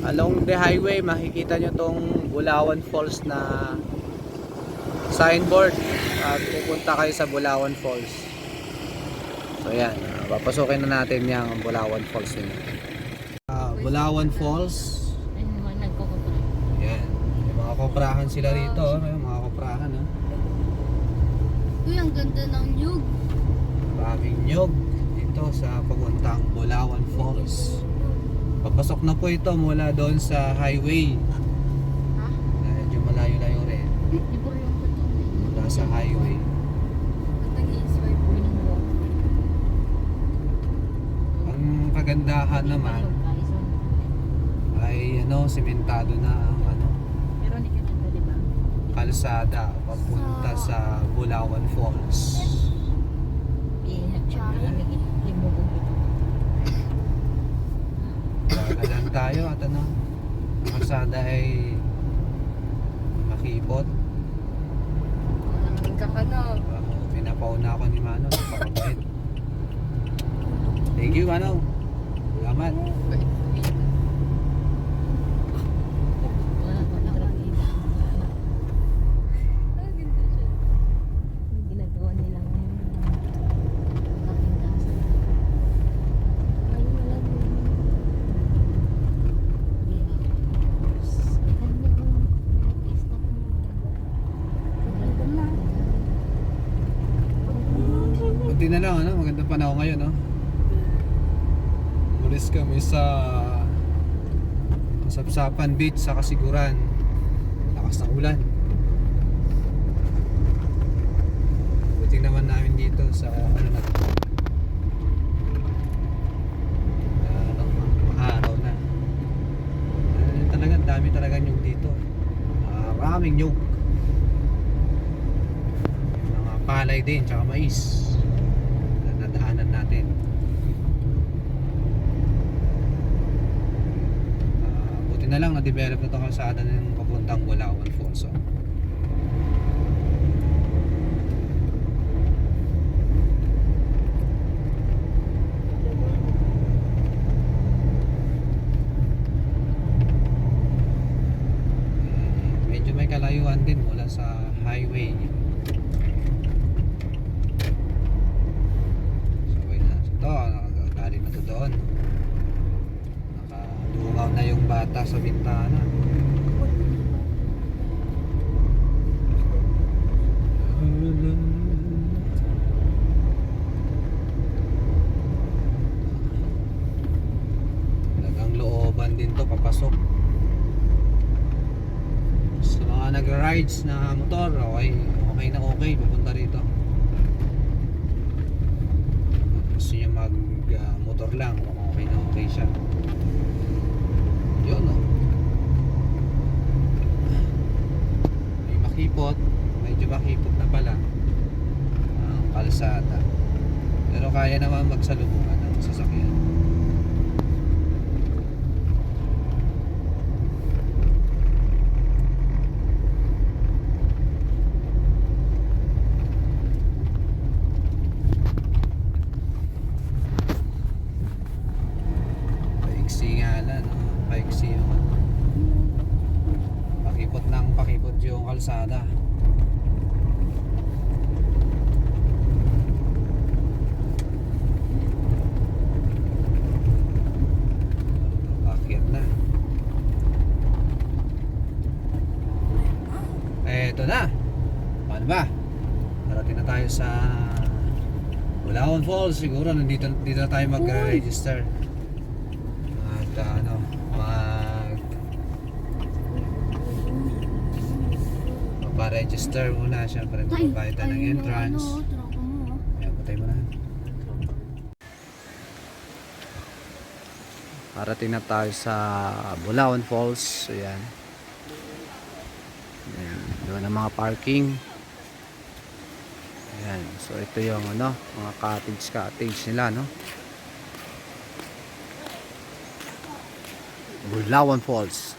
Along the highway makikita nyo tong Bulawan Falls na signboard at pupunta kayo sa Bulawan Falls. So yan, papasukin na natin yung Bulawan Falls nyo. Bulawan Falls. Yan, may mga koprahan sila rito, may mga koprahan. Uy, ang ganda ng nyug. Maraming nyug dito sa papuntang Bulawan Falls. Papasok na po ito mula doon sa highway. Ha? Medyo malayo-layo rin. Mula sa highway. Ang kagandahan naman ay sementado na ang kalsada papunta sa Bulawan Falls. Gagalan tayo at ang kalsada ay makipot. Pinapauna ako ni Mano, napakabait. Thank you, Mano. Salamat. Buti na lang, magandang panahon ngayon, Umalis kami sa Sapsapan Beach sa Kasiguran. Lakas ng ulan. Buti naman namin dito sa araw na. Talaga dami talaga nyug dito. Maraming nyug. Mga palay din, tsaka mais. Nadaanan natin. Buti na lang na-develop na itong kalsada ng papuntang Bulawan Falls. Medyo may kalayuan din mula sa highway. Nakagaling na to doon. Nakadungaw na yung bata sa bintana. Talagang looban din to papasok. Sa mga nagra-rides na motor, okay na okay pupunta rito. Gusto nyo mag motor lang, okay na okay siya. Yun, may makipot, medyo makipot na pala ang kalsada, pero kaya naman magsalubungan ng sasakyan. Paiksi naman. Pakipot ng pakipot yung kalsada. Akyat na. Eto na. Paano ba? Darating na tayo sa Bulawan Falls. Siguro dito na tayo mag-register. Magpa-register muna, syempre magbabayad tayo ng entrance. Ayan, patay mo na. Parating na tayo sa Bulawan Falls. Ayan. Ayan, doon ang mga parking. Ayan, so ito yung mga cottage nila, Bulawan Falls.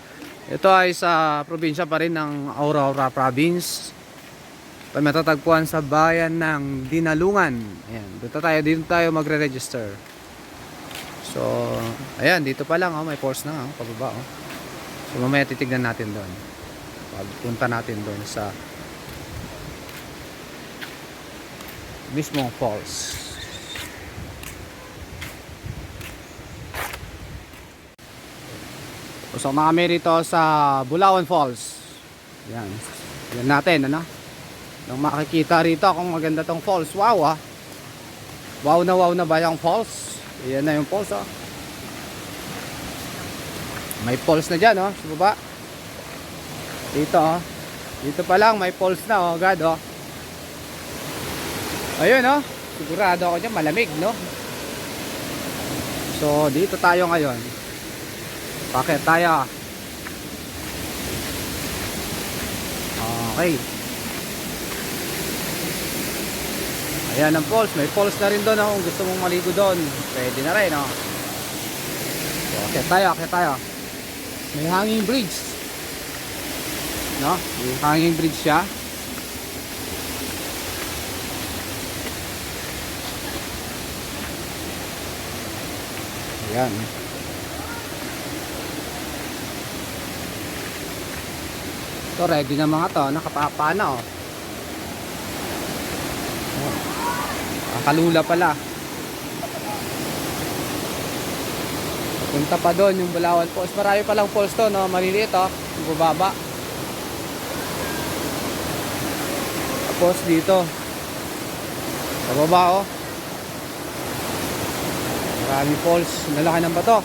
Ito ay sa probinsya pa rin ng Aurora Province. Matatagpuan sa bayan ng Dinalungan. Ayan, dito tayo magre-register. So, ayan, dito pa lang, may course na, pababa, So mamaya titignan natin doon. Pagpunta natin doon sa mismong falls. Usok na kami rito sa Bulawan Falls. Yan. Yan natin, ano? Nung makikita rito kung maganda tong falls. Wow, ah. Wow na ba yung falls? Yan na yung falls, oh. May falls na dyan, oh. Sa baba. Dito, oh. Dito pa lang, may falls na, oh. God, oh. Ayun, oh. Sigurado ako dyan, malamig, no? So, dito tayo ngayon. Bakit tayo? Okay. Ayan ang falls. May falls na rin doon, oh. Kung gusto mong maligo doon, pwede na rin, oh. So, akit tayo. May hanging bridge. No? May hanging bridge siya. Ayan. So ready na mga to, nakapapa na, oh. Kalula pala. Punta pa doon yung Bulawan Falls. Marami palang falls to, no? Maliliit, oh. Yung bubaba. Tapos dito sa baba, oh. Maraming falls. Lalaki ng bato.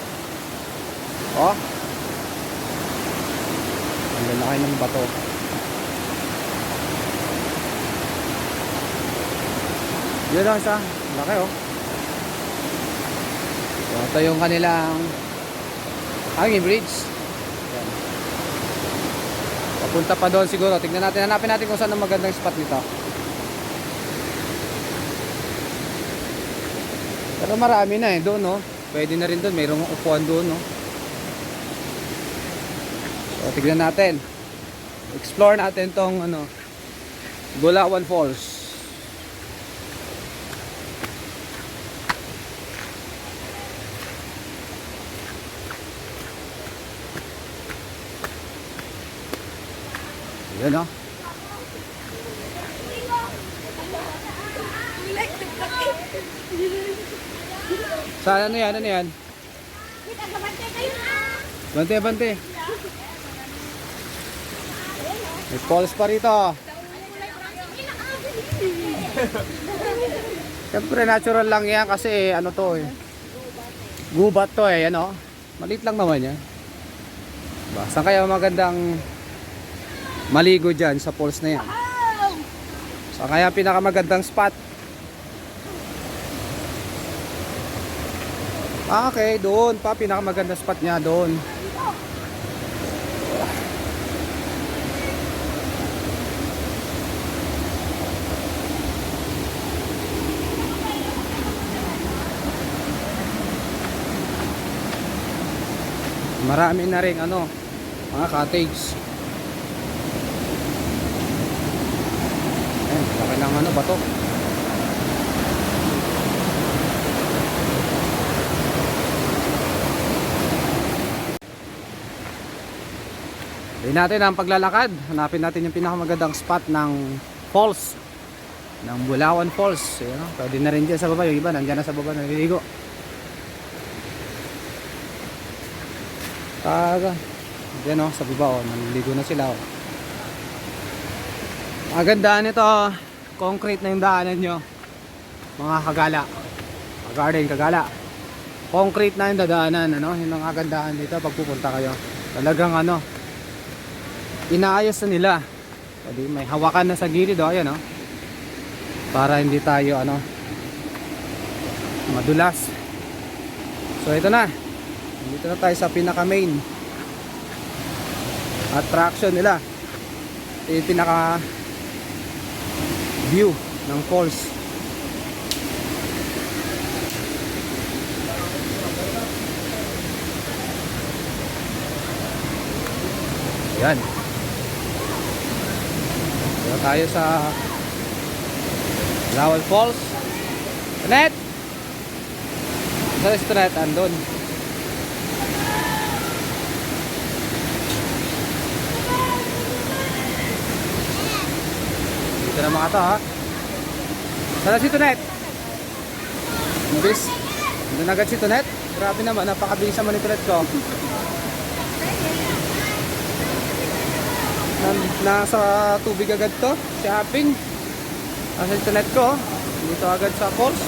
Oh. Ang lalaki ng bato. Yun lang isa. Laki, oh. So, ito yung kanilang hanging bridge. Yan. Papunta pa doon siguro. Tignan natin. Hanapin natin kung saan ang magandang spot nito. Pero marami na, eh. Doon, no? Pwede na rin doon. Mayroong upuan doon, no? So, tignan natin. Explore natin tong ano, Bulawan Falls. Yan, no? Saan ano yan? Ano yan? Bante. May falls pa rito. Siyempre natural lang yan kasi ano to, eh. Gubat to, eh. Ano? Maliit lang naman yan. Diba? Saan kaya magandang maligo dyan sa falls na yan? Saan kaya pinakamagandang spot? Okay, doon pa pinakamagandang spot niya doon. Marami na rin ano, mga cottage. Ayun, laki ng ano, bato. Tuloy natin ang paglalakad. Hanapin natin yung pinakamagandang spot ng falls, ng Bulawan Falls. Ayun, pwede na rin dyan sa baba. Yung iba nandyan na sa baba naliligo. Diyan, oh, sa baba, oh, naliligo na sila, oh. Magandaan nito, concrete na yung daanan nyo, mga kagala, garden kagala. Concrete na yung dadaanan, ano, yun ang kagandaan dito pag pupunta kayo. Talagang ano, inaayos na nila. Pwede may hawakan na sa gilid, oh, ayan, oh, para hindi tayo ano, madulas. So ito na, dito na tayo sa pinaka main attraction nila. Ito yung pinaka view ng falls. Ayan, dito tayo sa Bulawan Falls. Net sa restaurant andun. baka to ha. Sana si Tonet. Bilis. Doon agad si Tonet. Grabe naman, napakabilis naman ni Tonet ko. Nasa tubig agad to. Si Haping. Nasa si Tonet ko. Dito agad sa falls.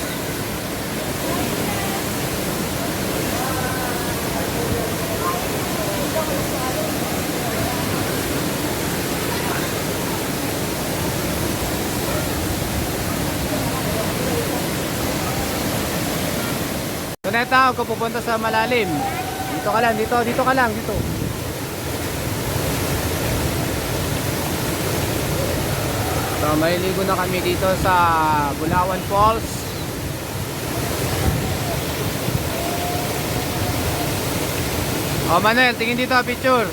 Tuneta, huwag ka pupunta sa malalim. Dito ka lang, dito ka lang, dito. So, maliligo na kami dito sa Bulawan Falls. O, Manuel, tingin dito, picture.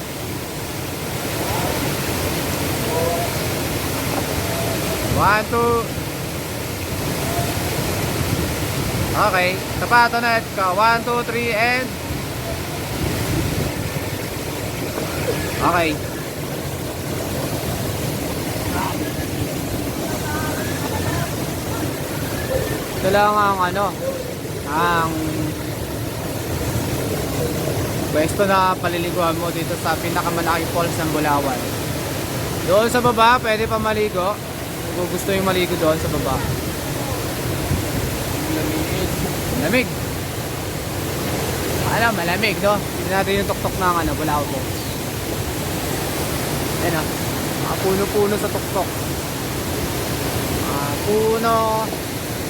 One, two. Okay, tapat ulit ka. 1, 2, 3 and okay. Ito lang ang ang pwesto na paliliguan mo dito sa pinakamalaking falls ng Bulawan. Doon sa baba, pwede pa maligo. Kung gusto yung maligo doon sa baba. Malamig. Malamig, no? Hindi natin yung tuktok ng Bulawan Falls. Ayan, ha? Mga puno-puno sa tuktok. Mga puno.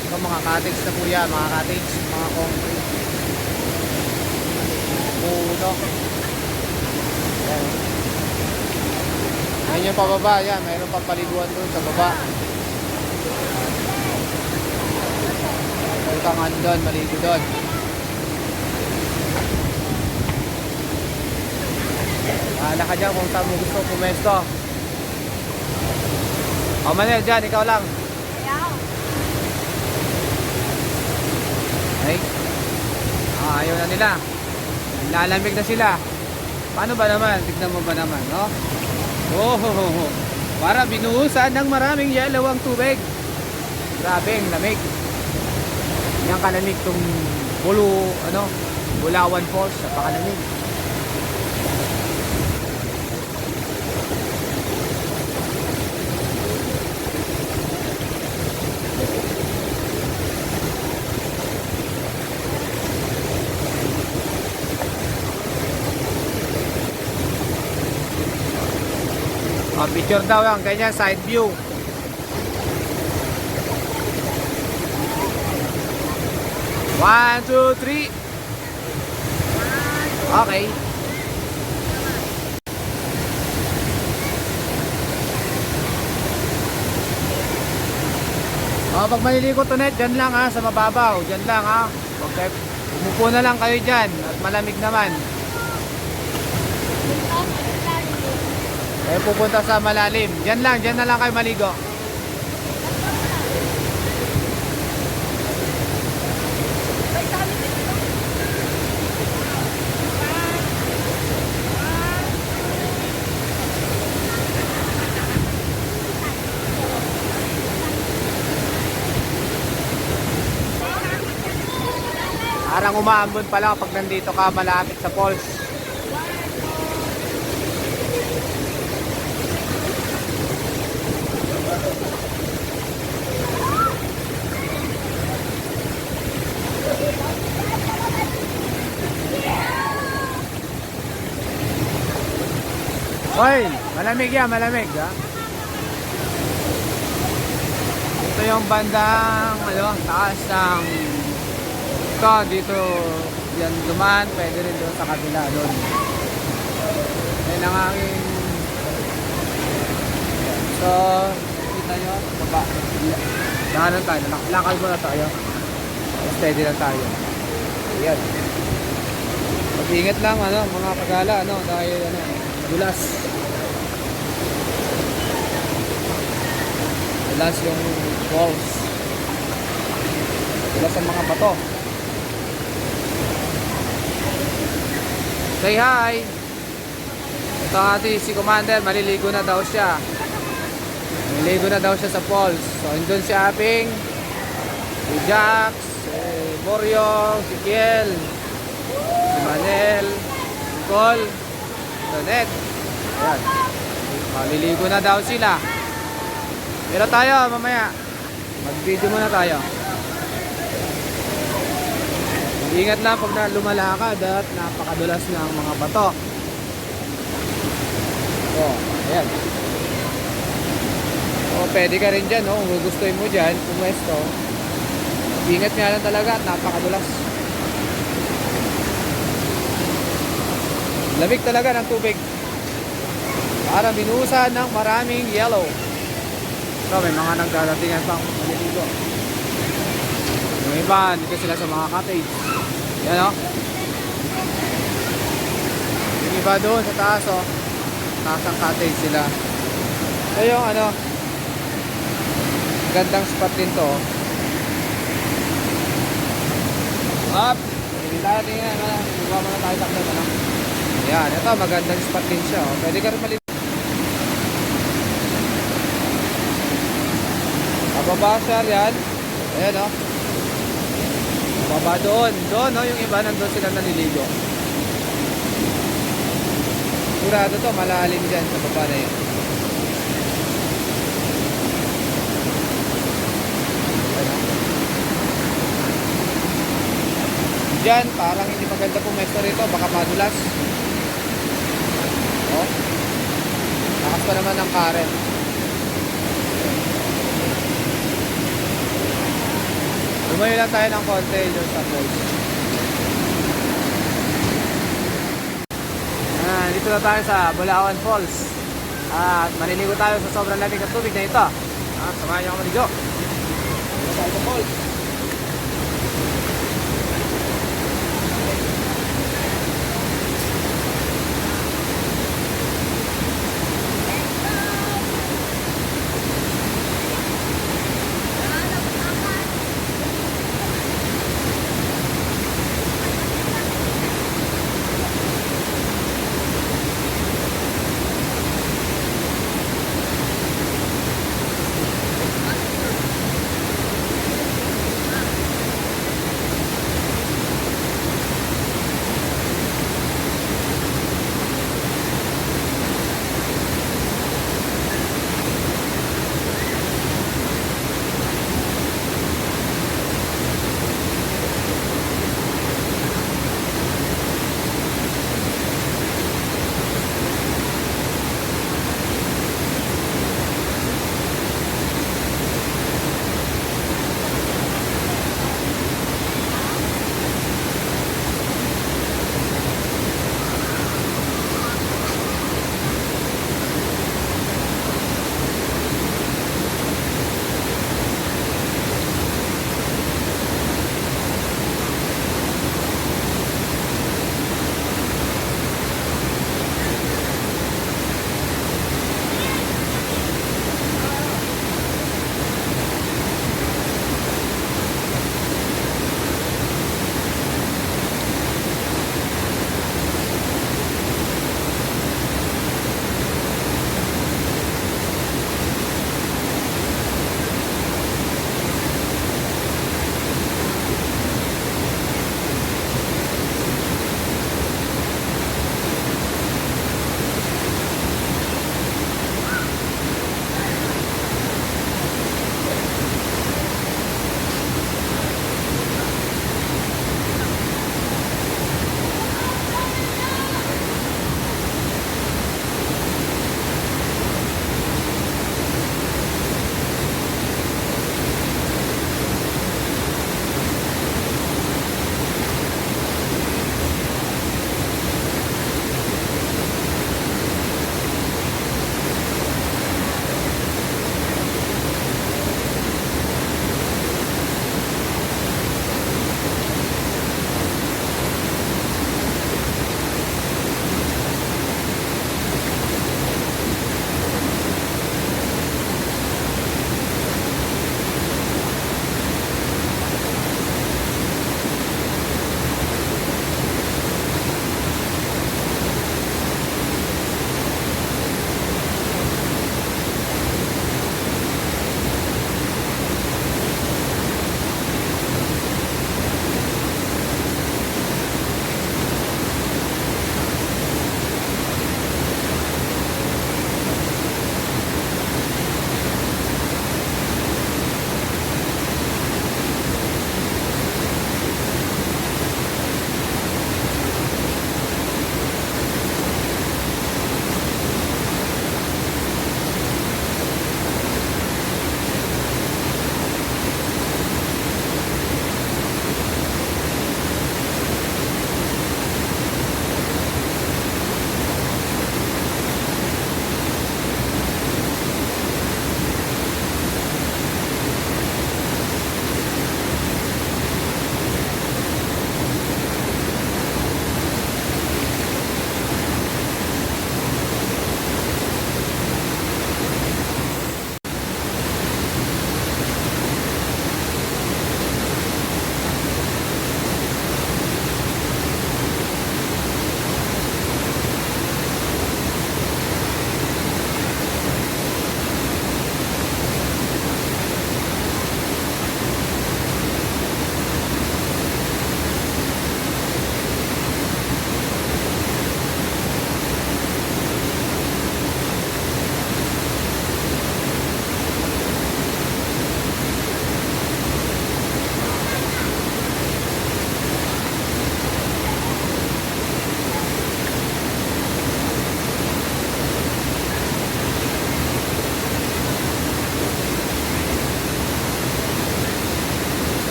Ito, mga cottage na po yan. Mga cottage, mga concrete. Puno. Ayan. Ayan yung pababa. Ayan, mayroon pang paliguan doon sa baba. Ito nga doon, maligo doon. Bahala ka dyan kung saan mo gusto pumesto. O Manel, dyan, ikaw lang. Okay. Ayaw na nila. Lalamig na sila. Paano ba naman? Tignan mo ba naman, no? Oh, para binuhusan ng maraming yellow ang tubig. Grabe, ang lamig. Yan kalamig tong Bulawan Falls, napakalamig. Picture daw yan, ganyan, side view. One, two, three. Okay. Pag maliligo to net, dyan lang ha, sa mababaw. Dyan lang ha. Okay. Umupo na lang kayo dyan at malamig naman. Kayo pupunta sa malalim. Dyan na lang kayo maligo. Parang umaambon pa lang pag nandito ka malapit sa falls. Hoy, malamig yan, malamig ha. Ito yung bandang taas ng ito, dito yan dumaan, pwede rin doon sa kabila doon. Yan ang aking so, kita nyo, baba. Daanan tayo, lakal muna tayo. Steady lang tayo. Ayan. Mag-ingat lang mga kagala dahil dulas yung falls, dulas ang mga bato. Say hi. Ito si Commander, maliligo na daw siya. Niligo na daw siya sa falls. So, andun si Aping, si Jax, si Boryong, si Kiel, si Manel, si Col, si Tonet. Ayan. Maliligo na daw sila. Pero tayo, mamaya, mag-video muna tayo. Ingat lang pag lumalakad at napakadulas na ang mga bato. Oh, ayan. O, pwede ka rin dyan, no? Kung gugustuhin mo dyan, pumwesto. Ingat nga lang talaga at napakadulas. Lamig talaga ng tubig. Para binuhusan ng maraming yellow. So, may mga nagdadatingan pang maliligo. Yung iba, dito sila sa mga cottage. Yan, o. Yung iba doon sa taas, o. Taas ang cottage sila. So, yung ano, gandang spot din to. Up! Hindi tayo tingnan. Buka muna tayo taklit. Ano? Yan. Ito magandang spot din siya. Oh. Pwede ka rin maliit. Pababa siya yan. Ayan o. Pababa doon. Doon o. Yung iba nandun sila naliligo. Sigurado to. Malalim dyan sa baba na yun. Diyan, parang hindi maganda pumesto rito, baka madulas. Oh. Lakas pa naman ng current. Lumayo lang tayo ng konti doon sa falls. Dito na tayo sa Bulawan Falls. At maliligo tayo sa sobrang lamig ng tubig na ito. Samahan niyo ako maligo. Dito tayo sa falls.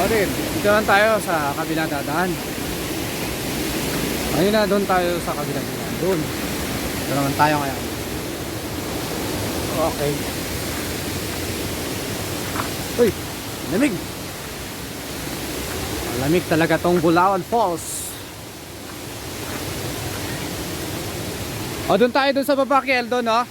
kapatid, dito lang tayo sa kabilang dadaan. Ayun na, doon tayo sa kabilang dadaan. Doon. Ito naman tayo ngayon. Okay. Uy, lamig. Lamig talaga tong Bulawan Falls. O, doon tayo doon sa baba, Kiel, doon, no?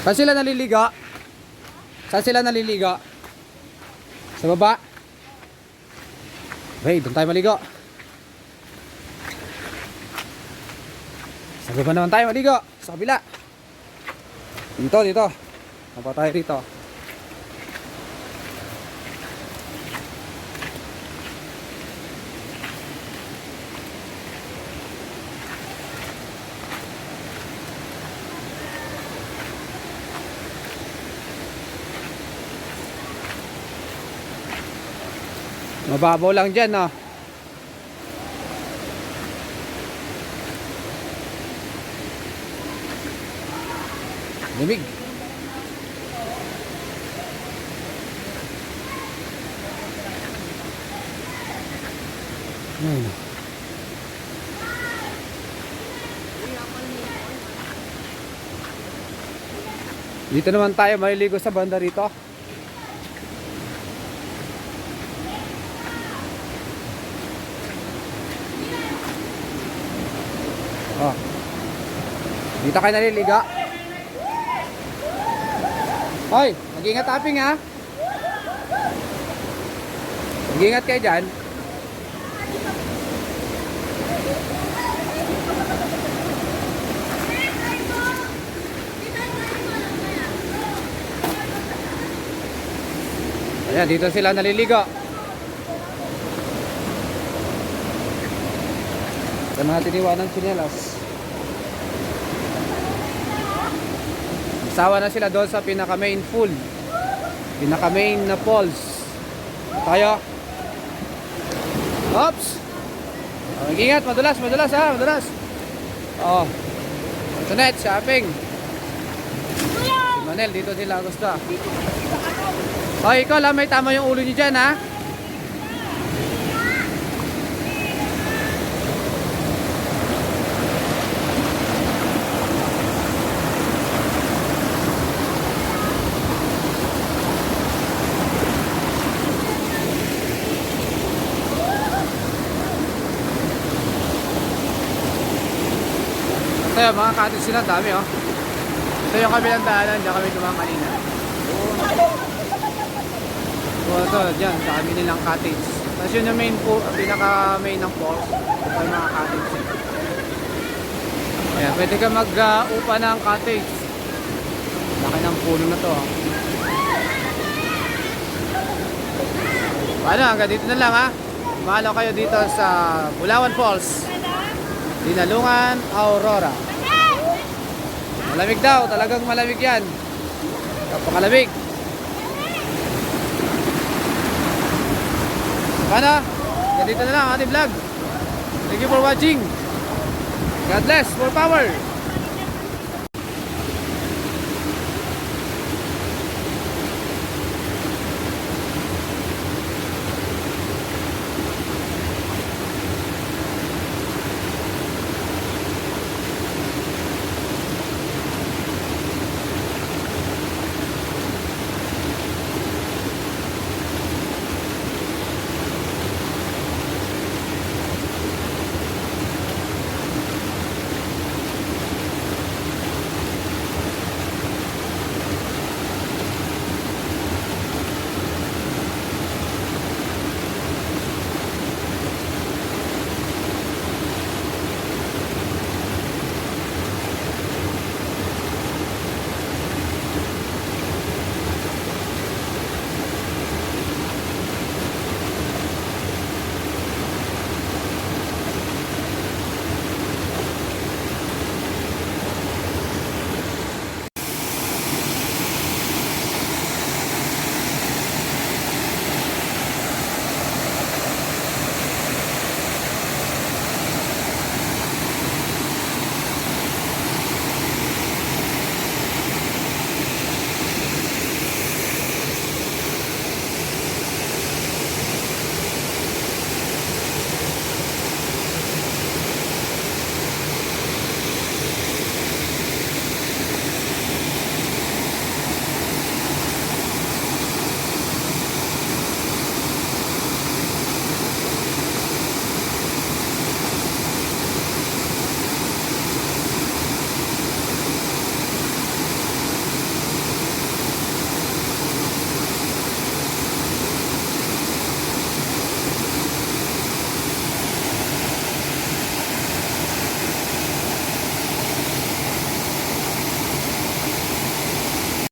Saan sila naliligo? Saan sila naliligo? Sa baba? Okay, doon tayo maligo. Sa baba naman tayo maligo. Sa kabila. Dito, dito. Napa tayo rito. Mababaw lang dyan, no? Lamig. Dito naman tayo maliligo sa banda rito. Oh. Dito kayo naliligo. Hoy, mag-ingat taping ha. Mag-ingat kayo dyan. Ayan, dito sila naliligo. Ito natin iwan ng tsinelas. Sawa na sila doon sa pinaka main pool. Pinaka main na falls. Tayo. Oops. Mag-ingat, madulas, madulas ha, madulas. Oh. Internet, shopping. Si Manel, dito sila gusto. Oh, ikaw lang, may tama yung ulo niyo dyan ha. Ito yung mga cottage sila, dami oh. Ito yung kabilang daanan, diyan kami dumaan kanina. Ito, dyan, sa kami nilang cottage. Tapos yun yung main po, pinaka main ng falls. Ito yung mga cottage. Ayan, pwede ka mag-upa ng cottage. Laki ng puno na to oh. Paano, hanggang dito na lang ha. Mahalo kayo dito sa Bulawan Falls, Dinalungan, Aurora. Malamig daw, talagang malamig yan. Kapakalamig. Paano? Dito na lang ang ating vlog. Thank you for watching. God bless, more power.